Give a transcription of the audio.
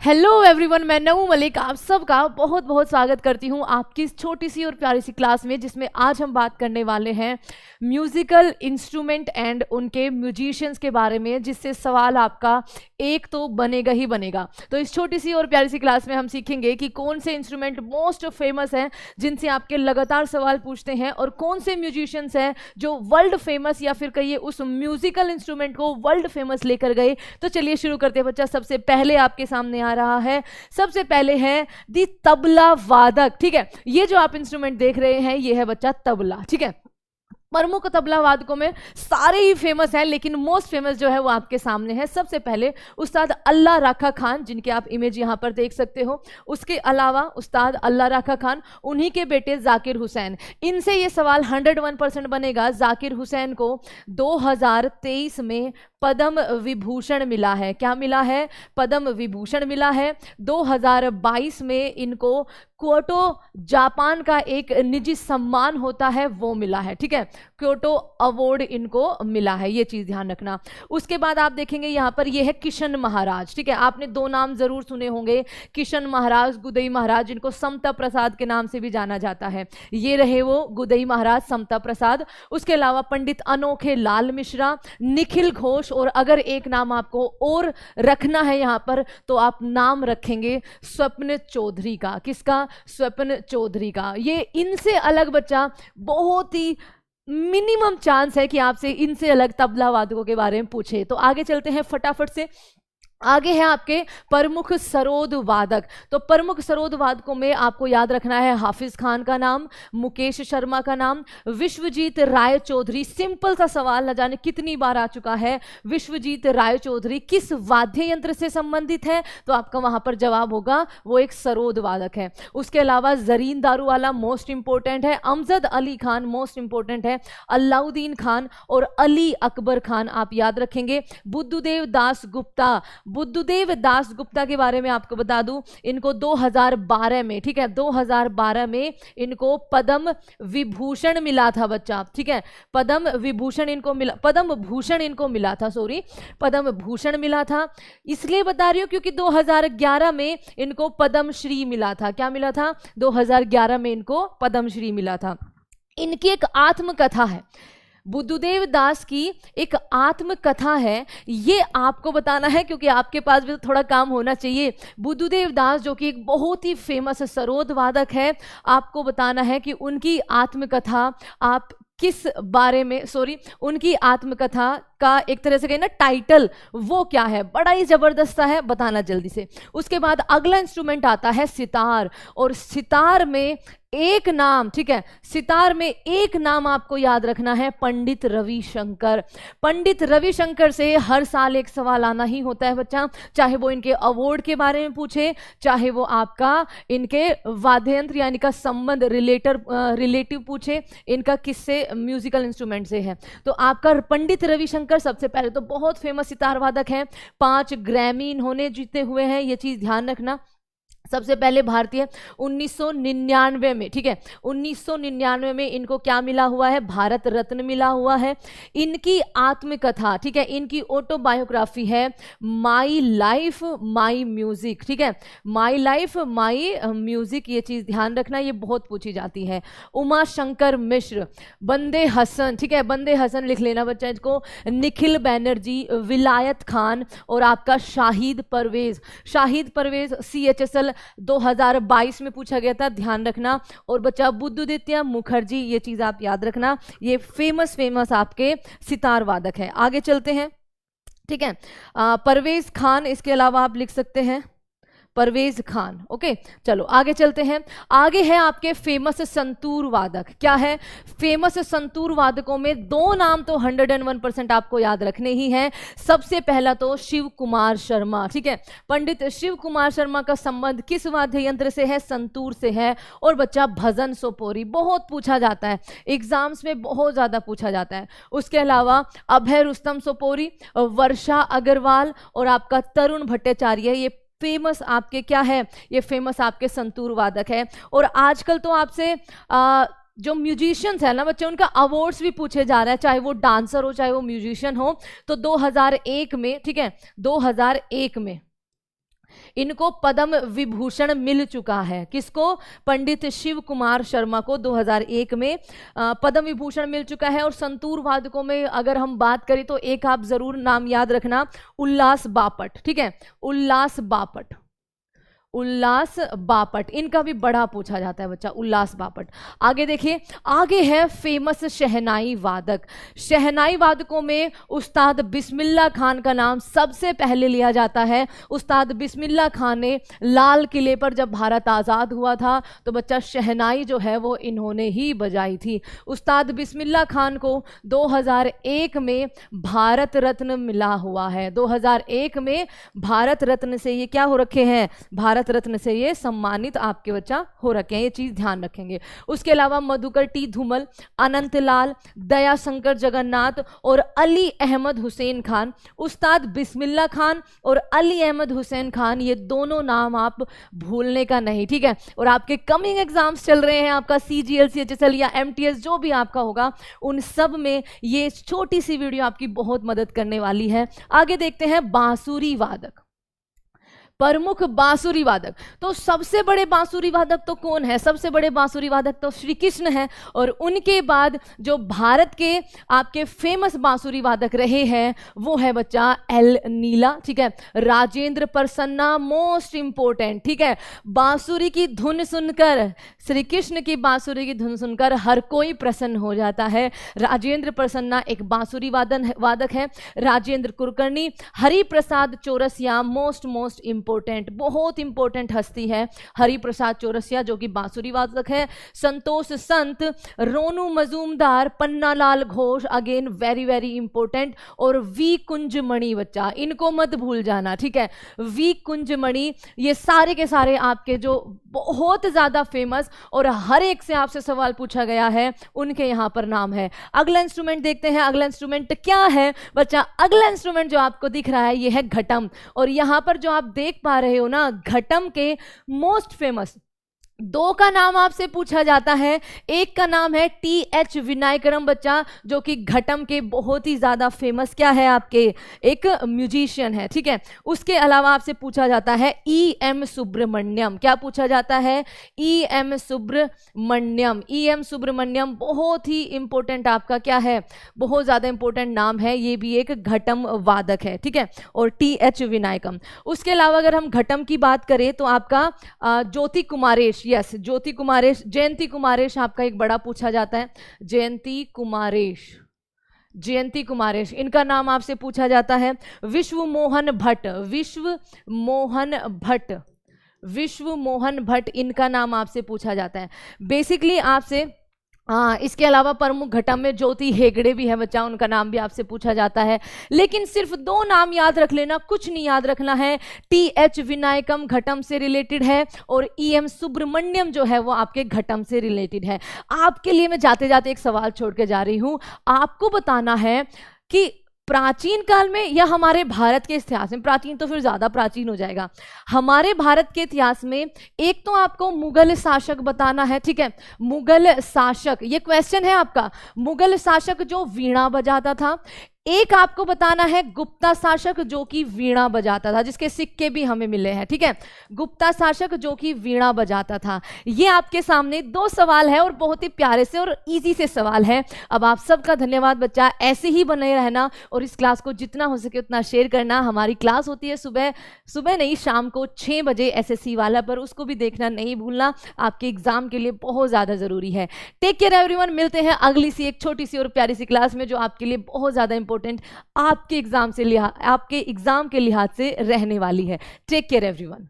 Hello everyone, मैं नऊ मलिक आप सबका बहुत बहुत स्वागत करती हूँ आपकी इस छोटी सी और प्यारी सी क्लास में, जिसमें आज हम बात करने वाले हैं म्यूजिकल इंस्ट्रूमेंट एंड उनके म्यूजिशियंस के बारे में, जिससे सवाल आपका एक तो बनेगा ही बनेगा। तो इस छोटी सी और प्यारी सी क्लास में हम सीखेंगे कि कौन से इंस्ट्रूमेंट मोस्ट फेमस हैं जिनसे आपके लगातार सवाल पूछते हैं, और कौन से म्यूजिशियंस हैं जो वर्ल्ड फेमस या फिर कहिए उस म्यूजिकल इंस्ट्रूमेंट को वर्ल्ड फेमस लेकर गए। तो चलिए शुरू करते हैं बच्चा। सबसे पहले आपके सामने आ रहा है, सबसे पहले है दी तबला वादक। ठीक है, ये जो आप इंस्ट्रूमेंट देख रहे हैं ये है बच्चा तबला। ठीक है, प्रमुख तबला वादकों में सारे ही फेमस हैं, लेकिन मोस्ट फेमस जो है वो आपके सामने है। सबसे पहले उस्ताद अल्लाह राखा खान, जिनके आप इमेज यहां पर देख सकते हो। उसके अलावा उस्ताद अल्लाह राखा खान, उन्हीं के बेटे जाकिर हुसैन। इनसे ये सवाल 101% बनेगा। जाकिर हुसैन को 2023 में पद्म विभूषण मिला है। क्या मिला है? पद्म विभूषण मिला है। 2022 में इनको क्योटो जापान का एक निजी सम्मान होता है वो मिला है। ठीक है, क्योटो अवार्ड इनको मिला है, ये चीज ध्यान रखना। उसके बाद आप देखेंगे यहां पर ये है किशन महाराज। ठीक है, आपने दो नाम जरूर सुने होंगे, किशन महाराज, गुदई महाराज, जिनको समता प्रसाद के नाम से भी जाना जाता है। ये रहे वो गुदई महाराज, समता प्रसाद। उसके अलावा पंडित अनोखे लाल मिश्रा, निखिल घोष, और अगर एक नाम आपको और रखना है यहां पर तो आप नाम रखेंगे स्वप्न चौधरी का। किसका? स्वप्न चौधरी का। ये इनसे अलग बच्चा बहुत ही मिनिमम चांस है कि आपसे इनसे अलग तबला वादकों के बारे में पूछे। तो आगे चलते हैं फटाफट से। आगे है आपके प्रमुख सरोद वादक। तो प्रमुख सरोद वादकों में आपको याद रखना है हाफिज खान का नाम, मुकेश शर्मा का नाम, विश्वजीत राय चौधरी। सिंपल सा सवाल, न जाने कितनी बार आ चुका है। विश्वजीत राय चौधरी किस वाद्य यंत्र से संबंधित है? तो आपका वहां पर जवाब होगा वो एक सरोद वादक है। उसके अलावा जरीन दारूवाला मोस्ट इंपोर्टेंट है, अमजद अली खान मोस्ट इंपोर्टेंट है, अलाउद्दीन खान और अली अकबर खान आप याद रखेंगे। बुद्धदेव दास गुप्ता, बुद्धदेव दास गुप्ता के बारे में आपको बता दूं, इनको 2012 में, ठीक है, 2012 में इनको पद्म विभूषण मिला था बच्चा। ठीक है, पद्म विभूषण इनको मिला, पद्म भूषण इनको मिला था, सॉरी, पद्म भूषण मिला था। इसलिए बता रही हूं क्योंकि 2011 में इनको पद्म श्री मिला था। क्या मिला था? 2011 में इनको पद्म श्री मिला था। इनकी एक आत्मकथा है, बुद्धदेव दास की एक आत्मकथा है, ये आपको बताना है क्योंकि आपके पास भी तो थोड़ा काम होना चाहिए। बुद्धदेव दास जो कि एक बहुत ही फेमस सरोद वादक है, आपको बताना है कि उनकी आत्मकथा आप किस बारे में, सॉरी, उनकी आत्मकथा का एक तरह से कहें ना टाइटल, वो क्या है? बड़ा ही जबरदस्त है, बताना जल्दी से। उसके बाद अगला इंस्ट्रूमेंट आता है सितार, और सितार में एक नाम, ठीक है, सितार में एक नाम आपको याद रखना है, पंडित रविशंकर। पंडित रविशंकर से हर साल एक सवाल आना ही होता है बच्चा, चाहे वो इनके अवार्ड के बारे में पूछे, चाहे वो आपका इनके वाद्य यंत्र या इनका संबंध रिलेटिव पूछे, इनका किससे, म्यूजिकल इंस्ट्रूमेंट से है। तो आपका पंडित रविशंकर सबसे पहले तो बहुत फेमस सितार वादक हैं, 5 ग्रैमी इन्होंने जीते हुए हैं, ये चीज ध्यान रखना। सबसे पहले भारतीय 1999 में, ठीक है, 1999 में इनको क्या मिला हुआ है? भारत रत्न मिला हुआ है। इनकी आत्मकथा, ठीक है, इनकी ऑटोबायोग्राफी है माई लाइफ माई म्यूजिक। ठीक है, माई लाइफ माई म्यूजिक, ये चीज ध्यान रखना, ये बहुत पूछी जाती है। उमा शंकर मिश्र, बंदे हसन, ठीक है, बंदे हसन लिख लेना बच्चा इसको, निखिल बैनर्जी, विलायत खान, और आपका शाहिद परवेज। शाहिद परवेज CHSL 2022 में पूछा गया था, ध्यान रखना। और बच्चा बुद्धदित्य मुखर्जी, ये चीज आप याद रखना, ये फेमस आपके सितार वादक है। आगे चलते हैं, ठीक है, परवेज खान, इसके अलावा आप लिख सकते हैं परवेज खान। ओके, चलो आगे चलते हैं। आगे है आपके फेमस संतूर वादक। क्या है? फेमस संतूर वादकों में दो नाम तो 101% आपको याद रखने ही हैं। सबसे पहला तो शिव कुमार शर्मा, ठीक है, पंडित शिव कुमार शर्मा का संबंध किस वाद्य यंत्र से है? संतूर से है। और बच्चा भजन सोपोरी, बहुत पूछा जाता है, एग्जाम्स में बहुत ज्यादा पूछा जाता है। उसके अलावा अभय रुस्तम सोपोरी, वर्षा अग्रवाल और आपका तरुण भट्टाचार्य, ये फेमस आपके क्या है? ये फेमस आपके संतूर वादक है। और आजकल तो आपसे जो म्यूजिशियंस है ना बच्चे, उनका अवार्ड्स भी पूछे जा रहा है, चाहे वो डांसर हो चाहे वो म्यूजिशियन हो। तो 2001 में, ठीक है, 2001 में इनको पद्म विभूषण मिल चुका है। किसको? पंडित शिव कुमार शर्मा को 2001 में पद्म विभूषण मिल चुका है। और संतूर वादकों में अगर हम बात करें तो एक आप जरूर नाम याद रखना, उल्लास बापट। ठीक है, उल्लास बापट, उल्लास बापट, इनका भी बड़ा पूछा जाता है बच्चा, उल्लास बापट। आगे देखिए, आगे है फेमस शहनाई वादक। शहनाई वादकों में उस्ताद बिस्मिल्लाह खान का नाम सबसे पहले लिया जाता है। उस्ताद बिस्मिल्लाह खान ने लाल किले पर जब भारत आज़ाद हुआ था तो बच्चा शहनाई जो है वो इन्होंने ही बजाई थी। उस्ताद बिस्मिल्लाह खान को 2001 में भारत रत्न मिला हुआ है। 2001 में भारत रत्न से ये क्या हो रखे हैं? भारत रत्न से ये सम्मानित आपके बच्चा हो रखे हैं, ये चीज ध्यान रखेंगे। उसके अलावा मधुकर टी धूमल, अनंत लाल, दया शंकर जगन्नाथ और अली अहमद हुसैन खान। उस्ताद बिस्मिल्लाह खान और अली अहमद हुसैन खान, ये दोनों नाम आप भूलने का नहीं। ठीक है, और आपके कमिंग एग्जाम्स चल रहे हैं, आपका CGL, CHSL या MTS जो भी आपका होगा, उन सब में ये छोटी सी वीडियो आपकी बहुत मदद करने वाली है। आगे देखते हैं बांसुरी वादक, प्रमुख बांसुरी वादक। तो सबसे बड़े बांसुरी वादक तो कौन है? सबसे बड़े बांसुरी वादक तो श्री कृष्ण है। और उनके बाद जो भारत के आपके फेमस बांसुरी वादक रहे हैं वो है बच्चा एल नीला। ठीक है, राजेंद्र प्रसन्ना मोस्ट इंपोर्टेंट। ठीक है, बांसुरी की धुन सुनकर, श्री कृष्ण की बांसुरी की धुन सुनकर हर कोई प्रसन्न हो जाता है। राजेंद्र प्रसन्ना एक बांसुरी वादक है। राजेंद्र कुलकर्णी, हरि प्रसाद चौरसिया मोस्ट इंपोर्टेंट, बहुत इंपोर्टेंट हस्ती है हरि प्रसाद चौरसिया जो कि बांसुरी वादक है। Santosh Sant, Ronu Majumdar, Pannalal Ghosh, again very very important. और वी कुंजमणि बच्चा, इनको मत भूल जाना। ठीक है, वी कुंजमणि, ये सारे के सारे आपके जो बहुत ज्यादा फेमस और हर एक से आपसे सवाल पूछा गया है उनके यहां पर नाम है। अगला इंस्ट्रूमेंट देखते हैं। अगला इंस्ट्रूमेंट क्या है बच्चा? अगला इंस्ट्रूमेंट जो आपको दिख रहा है ये है घटम। और यहां पर जो आप देख पा रहे हो ना, घटम के मोस्ट फेमस दो का नाम आपसे पूछा जाता है। एक का नाम है TH विनायकरम बच्चा, जो कि घटम के बहुत ही ज्यादा फेमस क्या है आपके एक म्यूजिशियन है। ठीक है, उसके अलावा आपसे पूछा जाता है EM सुब्रमण्यम। क्या पूछा जाता है? EM सुब्रमण्यम। EM सुब्रमण्यम बहुत ही इंपॉर्टेंट आपका क्या है, बहुत ज्यादा इंपॉर्टेंट नाम है, ये भी एक घटम वादक है। ठीक है, और TH विनायकम। उसके अलावा अगर हम घटम की बात करें तो आपका ज्योति कुमारेश, यस ज्योति कुमारेश, जयंती कुमारेश आपका एक बड़ा पूछा जाता है। जयंती कुमारेश, जयंती कुमारेश, इनका नाम आपसे पूछा जाता है। विश्व मोहन भट्ट, विश्व मोहन भट्ट, विश्व मोहन भट्ट, इनका नाम आपसे पूछा जाता है। बेसिकली आपसे इसके अलावा प्रमुख घटम में ज्योति हेगड़े भी है बच्चा, उनका नाम भी आपसे पूछा जाता है। लेकिन सिर्फ दो नाम याद रख लेना, कुछ नहीं याद रखना है। TH विनायकम घटम से रिलेटेड है और EM सुब्रमण्यम जो है वो आपके घटम से रिलेटेड है। आपके लिए मैं जाते जाते एक सवाल छोड़ के जा रही हूं, आपको बताना है कि प्राचीन काल में या हमारे भारत के इतिहास में, प्राचीन तो फिर ज्यादा प्राचीन हो जाएगा, हमारे भारत के इतिहास में एक तो आपको मुगल शासक बताना है। ठीक है, मुगल शासक, ये क्वेश्चन है आपका, मुगल शासक जो वीणा बजाता था। एक आपको बताना है गुप्ता शासक जो कि वीणा बजाता था, जिसके सिक्के भी हमें मिले हैं। ठीक है, गुप्ता शासक जो कि वीणा बजाता था। ये आपके सामने दो सवाल है और बहुत ही प्यारे से और इजी से सवाल है। अब आप सबका धन्यवाद बच्चा, ऐसे ही बने रहना और इस क्लास को जितना हो सके उतना शेयर करना। हमारी क्लास होती है सुबह नहीं, शाम को 6 बजे SSC वाला पर, उसको भी देखना नहीं भूलना, आपके एग्जाम के लिए बहुत ज़्यादा ज़रूरी है। टेक केयर एवरीवन, मिलते हैं अगली सी एक छोटी सी और प्यारी सी क्लास में जो आपके लिए बहुत ज़्यादा आपके एग्जाम के लिहाज से रहने वाली है। Take care everyone.